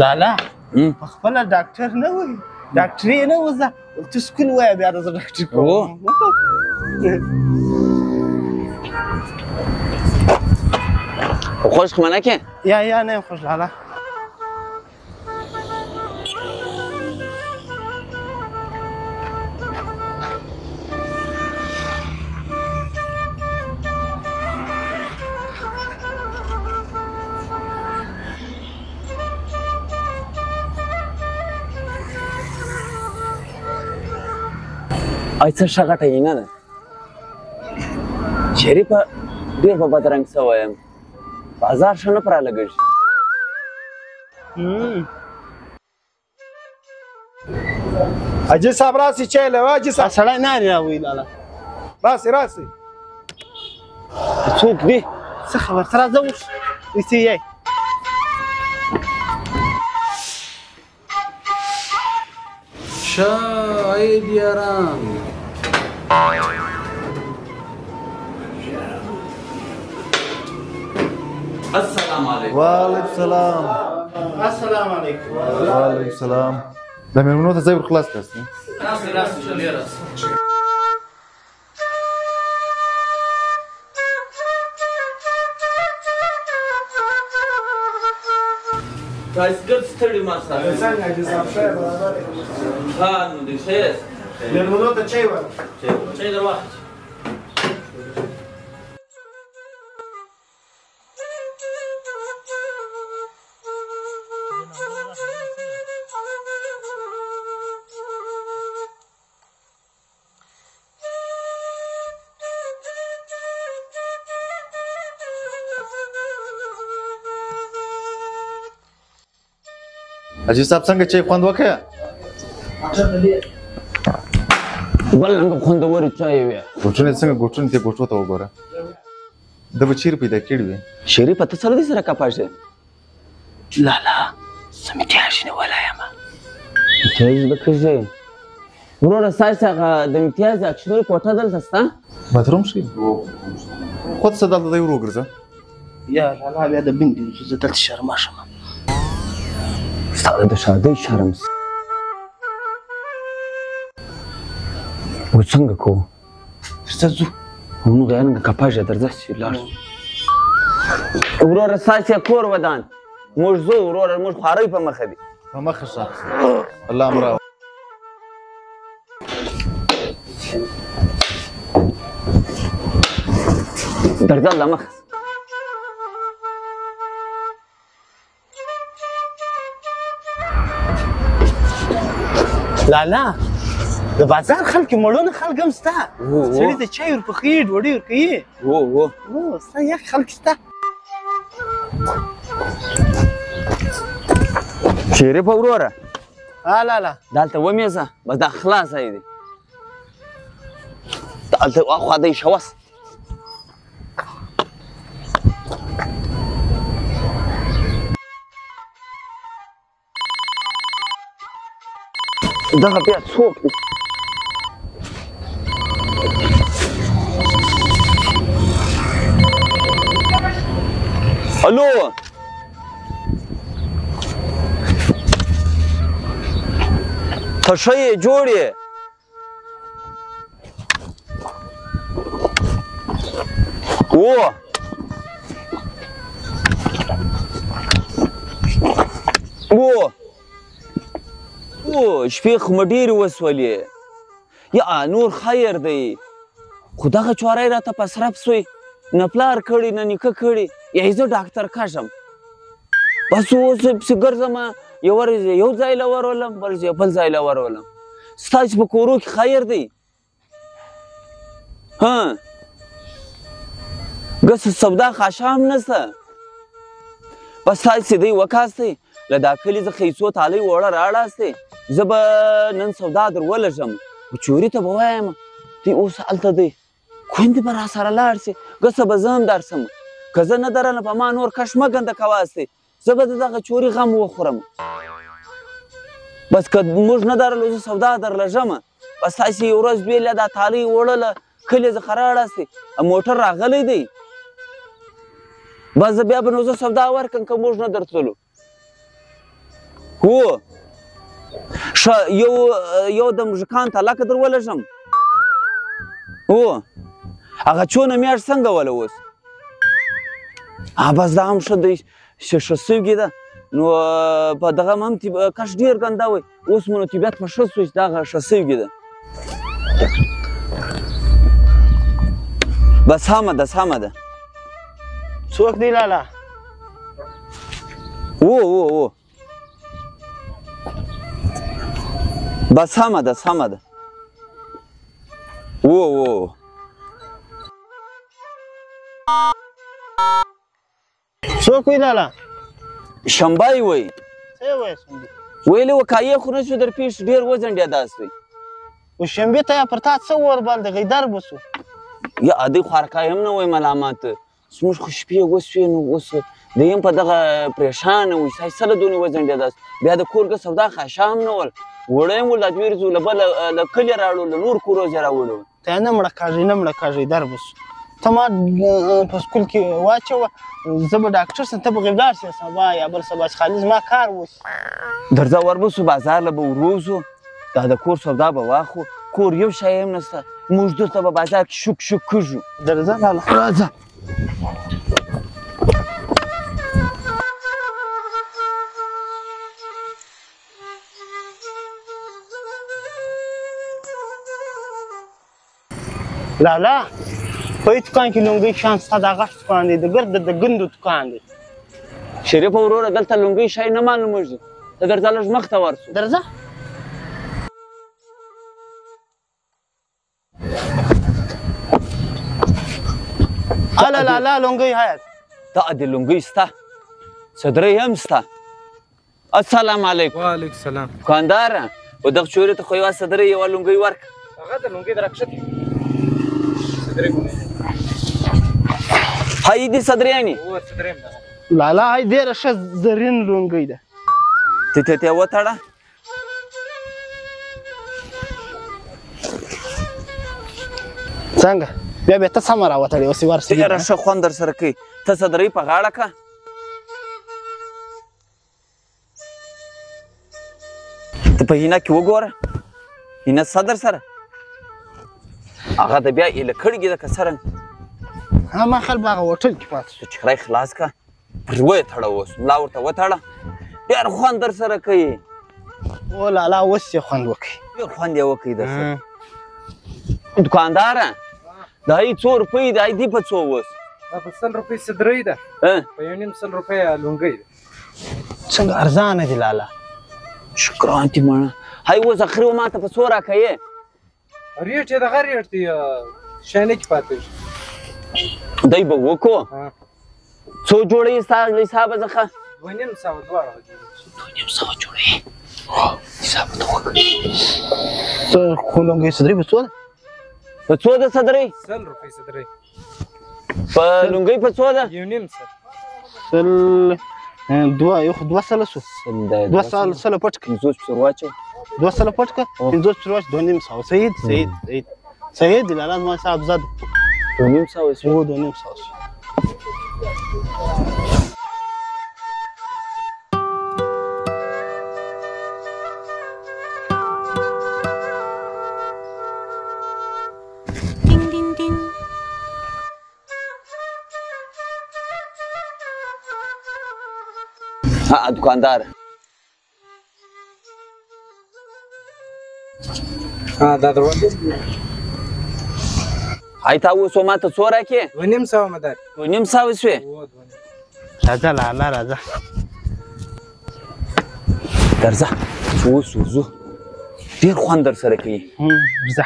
لالا په خپله ډاکټر نه وایي ډاکټري نه وځه ته سکول وایه بیا د زه ډاکټر کوم خوش خو منکه یا نه یم خوش لالا ایسه شغټه یې نه ده شریفه ډېر په بدرنګ سوی یم بازار ښه نه په رالګېږي حاجي صاحب راسي چای له حاجي صاحب سړی نارې راوایي لالا راسي څوک دی څه خبر ته راځه اوس ایسې یې شاید یاران السلام علیکم وعلیکم السلام السلام علیکم وعلیکم السلام د مېلمنو ته ځای ور خلاص کړئ راسي چلې راسي راځګر ستړي ما سره څنګه حاجي صاحب شای برابر ها نو دې شه مېلمنو ته چای ور چای درواخ حاجي صاحب څنګه چای خوند وکړه بل رنګ خوندورې چای وې ګوټونه څنګه ګوټونه ته ګوټو ته وګوره د به چیرې پیدا کړي وي شریفه ته سره دې سره کپاش دی لالا زه امتیاز نیولی یم امتیاز زده کړې وروره ستاسې هغه د امتیاز اکشنري کوټه دلته شته باتروم شي خود څه دلته دی ورو ګرځه یا لالا بیا د بندې زه دلته شرما شم ستا د شادۍ شرم و څنګه کوو څه ځو موږ یانګه کپاژه درځه چې لاړ وروره ستاسې کور ودان موږ ځو وروره موږ خوارۍ په مخه دي په مخه شه الله امر درځه له مخه لالا د بازار خلک مړونه خلک هم شته سړي ته چای ورپخوي ډوډۍ ورکوي ستا یخ خلک شته شریفه وروره لالا دلته ومیزه بس دا خلاصه یې دی دلته اخوا دی شوس دغه بیا څوک دی الو ته ښه یې جوړ یې شپې خو مې ډېرې وسولې یا نور خیر دی خو دغه چواری راته په صرف سوی نه پلار کړي نه نیکه کړي یا زه ډاکټر کشم بس اوس پسې ګرځم یو ورځ یو ځای له ورولم بل ځای بل ځای له ورولم ستاسې په کورو کې خیر دی ها ګس سودا خاشام نسته بس ستاسې دی وکاستئ له دا کلي زه ښیڅو تالۍ وړه راړاستې زه به نن سودا در ولږم چوري ته به وایم دی اوس هلته دی خویندې به راسره لاړ سي ګسه به زه هم درسم که زه نه درنه په ما نور کش مه ګنده کوastې زه به د دغه چوري غم وخورم بس که موږ نه درلو زه سودا درلږمه بس تاسې یو ورځ بېله دا تالۍ وړله کلي څخه راړاستې موټر راغلی دی بس زه بیا به نو زه سودا ورکړم که موږ نه درتلو هو ښه یو د مژکان طلاقه در ولږم هو هغه څونه میاشت څنګه وله اوس بس دا هم ښه دی ښه سوي ده نو په دغه هم کش ډېر ګنده وی اوس مو نو طبیعت په ښه سو چې دغه ښه سوي ده بس سمه ده سمه ده څوک دی لالا و بس سمه ده سمه ده و څوک وی لالا شنبای وی څه وایې شنبې ویلې وکایې خو نه شو در پیش ډېر وځنډېداست وی و شنبې ته یا پر تا څه ور باندې غیدر بسو یا ادی خوارکای هم نه وای ملامت زموږ خو شپې وسوې نو اوس د یم په دغه پریشانه وي سای سله دونې وځنډېداست بیا د کور ګه سودا خاشه هم نه ول وړی یم ول دا دوی ورځو له بله له کلي راوړو له نور کورو ځای راوړو ته نه مړه کاږې نه مړه کاږې در بسو ته ما په سکول کې واچوه زه به ډاکټر سم ته به غیبدار سې سبا یا بل سبا چې خالي زما کار وسي درځه وربسو بازار له به وروځو دا د کور سودا به واخو کور یو شی هم نسته موږ دلته به بازار کې شوک شوک کږو درځه لالا راځه لالا په دې دوکان کې لونګۍ شیان ستا دا غټ دوکان دی د ګرد د ګندو دوکان دی شریفه وروره دلته لونګۍ شی نه معلومېږي ته درځه لږ مخته ورسو درځه اله لالا لونګۍ حیات دا د لونګۍ سته صدرۍ هم سته السلام علیکم وعلیکم السلام دوکانداره و دغه چورې ته خو یوه صدرۍ یوه لونګۍ ورکړه هغه د لونګۍ د راکښتې هاي دي صدرياني هو صدرين لالا هاي ډېره ښه زرین لونګۍ ده ته وتړه څنګه بیا ته سمه راوتړې اوس یې ورسېږي ډېره ښه خوند در سره کوي ته صدرۍ په غاړه که ته په هینه کې وګوره هینه صدر سره هغه د بیا ایله کړګې ده که څرنګه ما خل به هغه هوټل کې پاتې شو چې خدای خلاص که پر ویې تړه اوس ملا ورته وتړه ډېر خوند در سره کوي او لالا اوس یې خوند وکړي ډېر خوند یې وکړي در سره دوکانداره دا یې څو روپۍ دی دی په څو اوس دا په 100 روپۍ صدرۍ ده په 1.5 روپۍ لونګۍ ده څنګه ارزانه دي لالا شکران دې مړه هاي اوس اخري و ماته په څو راکوې ریټ یې دغه ریټ دی شانې کې پاتې دی به وکړو څو جوړې ستا له حسابه څخه 2.5 دواړه 2.5 جوړې حساب ته وکړه خو لونګۍ صدرۍ په څو ده په څو ده صدرۍ 100 روپۍ صدرۍ په لونګۍ په څو ده 1.5 سل دوه سله شو دوه سله پټ کړه 50 پسې واچو دوه سله پټ کړه 50 پسې واچو 2.5 صحیح دی لالا زما حساب زده 2.5 هو 2.5 ها دوکاندار دا دروازه هاي تا اوس ماته څو راکې 2.5 مدار 2.5 شوې راځه لالا راځه درځه اوس وځو ډېر خوند در سره کوي ځه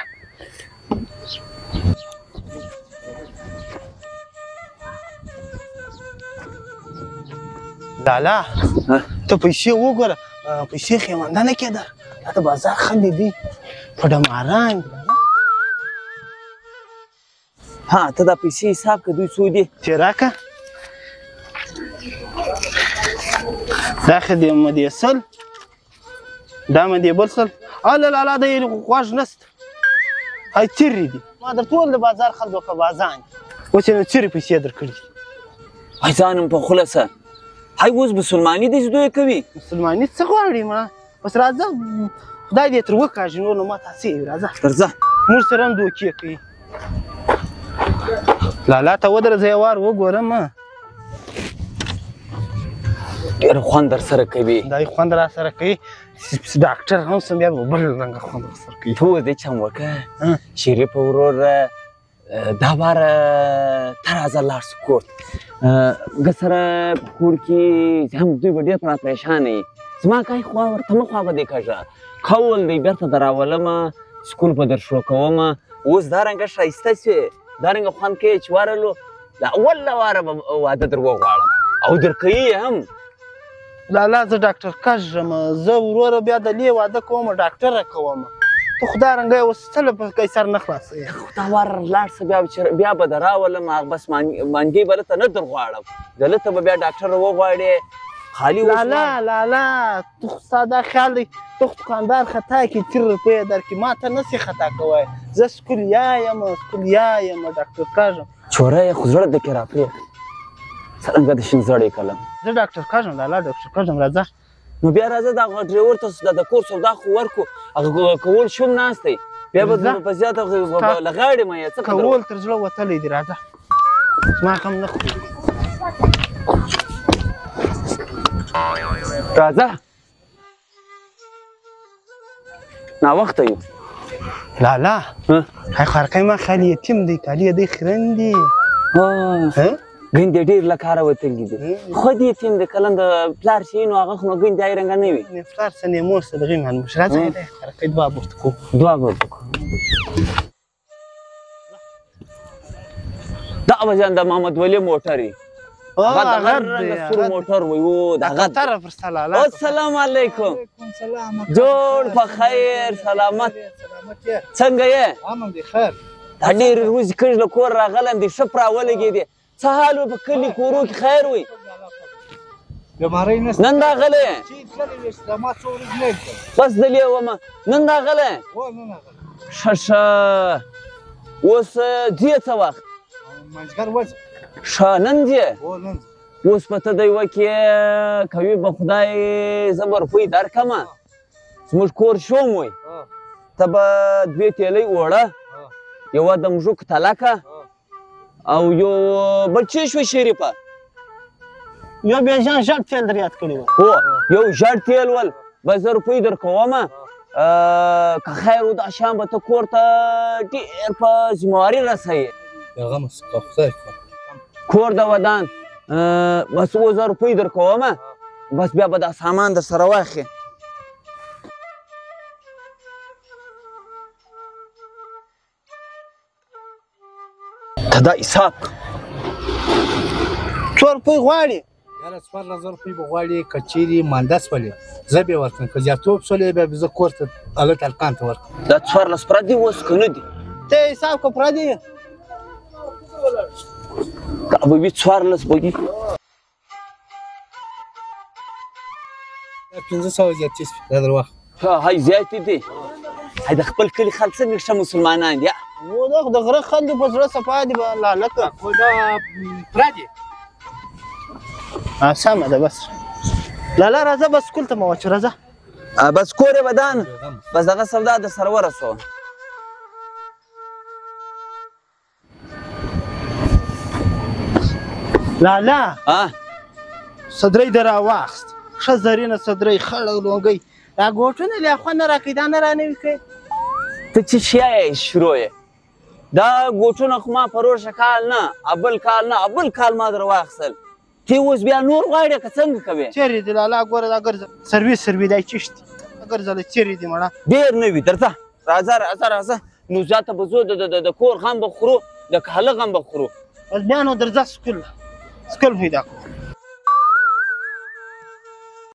لالا ته پیسې وګوره پیسې خیمانده نه کېده دا د بازار خلک دي په ډماران ها ته دا پیسې حساب که دوی څو دي چې راکه دا ښه دی مدې سل دا مدې بل سل اله لالا د یې غوږ نسته هاي چیرې دي ما در ټول د بازار خلکو که بازان اوس یې نو چیرې پیسې درکړي هاي ځان هم په خوله سه هاي اوس مسلماني دې زده کوي مسلماني څه غواړي ما بس راځه خدای دې تر وکاږي نور نو ما تاسې راځه درځه موږ سره هم دوکې کوي لالا ته ودرځه یو وار وګورم ډېر خوند در سره کوي دا یې خوند را سره کوي ډاکټر هم سم بیا به بل رنګه خوند را سره کوي ته اوس دې چم وکړه شریف ورور دا بار ته راځه لاړ شو کور ده سره په کور کې هم دوی به ډېر پرا پریشانه یي زما کای خوا ورته مه خوا به دې کږه کول دی بېرته در راولمه سکول به در شروع کومه اوس دا رنګه ښایسته شوې دا رنګه خوند کوي چې ورلو د اوله واره به واده در وغواړم او در کوي هم لالا زه ډاکټر کږ یم زه وروره بیا د لې واده کوم ډاکټره کوم ته خو دا رنګه یې اوس څه له قیصر نه خلاصوې دا وار لاړ شه بیا به در راولم هغه بس مانګې به دلته نه در غواړم دلته به بیا ډاکټر وغواړې خالي لالا تو خو ستا دا خیال دی تو خو دوکاندار خطا کړي 3 روپۍ درکړي ما ته نسې خطا کوی زه سکولیا یم ډاکټر کږ یم چوره یې خو زړه دکې راپرېږده څرنګه د شین زړی کلم زه ډاکټر کږ یم لالا ډاکټر کږ یم راځه نو بیا راځه دغه ډریور ته د کور سودا خو ورکړو هغه کول شوم ناست دی بیا به په زیاته لغاړې مه یې څه کول تر زړه وتلی دی راځه زما هم نه خوري راځه ناوخته یو لالا هی خارقی ما خیلی یتیم دی کالی دی خرن دی ګیندې ډېر له کاره وتلي دي خود یتیم دی کله د پلار شي نو هغه خو نو ګیندې هغې رنګه نه وي پلار څه نه مور څه دغې معلومش راځه دی خارقی دعا به ورته کوو دعا به ورته کوو دا به ځان د محمد ولي موټر یي هغه د هر رنګه سور موټر وي او د هغه طرف ورسته لالا السلام علیکم جوړ په خیر سلامت څنګه یې دا ډېرې ورځې کږ له کور راغلم دی ښه پرا ولګېدې څه حال وي په کلي کورو کې خیر وي نن راغلی بس دلې ومه نن راغلی ښه ښه اوس ځې څه وخت ښه نن ځې اوس په ته د یوه کې کوي به خدای زه به روپۍ درکړمه زموږ کور شوم وی ته به 2 تیلۍ اوړه یوه د مږوک تلکه او یو بل څه شوی شریفه یو بیا ځان ژړ تیل در یاد کړي وه هو یو ژړ تیل ول بس زه روپۍ در کومه که خیر و دا شام به ته کور ته ډېر په ذمهواري رسوي کور د ودان بس 2000 روپۍ در کومه بس بیا به دا سامان در سره واخلې ته دا حساب 4 روپۍ غواړي یاره 14,000 روپۍ به غواړي که چیرې مانده شولې زه به یې ورکړم که زیاتوب شولې بیا به زه کور ته هلک هلکان ته ورکړم دا 14 پردي اوس که نه دي ته حساب که پردي دا به وي 14 به وي 1500 زیاتې شوي دا در واخله هاي زیاتې دي هاي د خپل کلي خلک څنګه ښه مسلمانان دي نو د غره خلک په زړه صفا دي به لالکه خو دا پردي سمه ده بس لالا راځه بس کول ته مه واچو راځه بس کور یې ودان بس دغه سودا د سره ورسوه لالا صدرۍ دې راواخست ښه زرینه صدرۍ خړه لونګۍ دا ګوټونه له خوا نه راکوي دا نه رانوي کوي ته چې شیا یې شروع یې دا ګوټونه خو ما پروشه کال نه اول کال ما در واخیستل ته اوس بیا نور غواړې که څنګه کوې چیرې دي لالا ګوره دا ګرځه سرویس دی چشت ګرځله چیرې دي مړه ډېر نه وي درځه راځه نو زیاته به زو د کور غم به خورو د هلک غم به خورو بس بیا نو درځه سکول پیدا کړو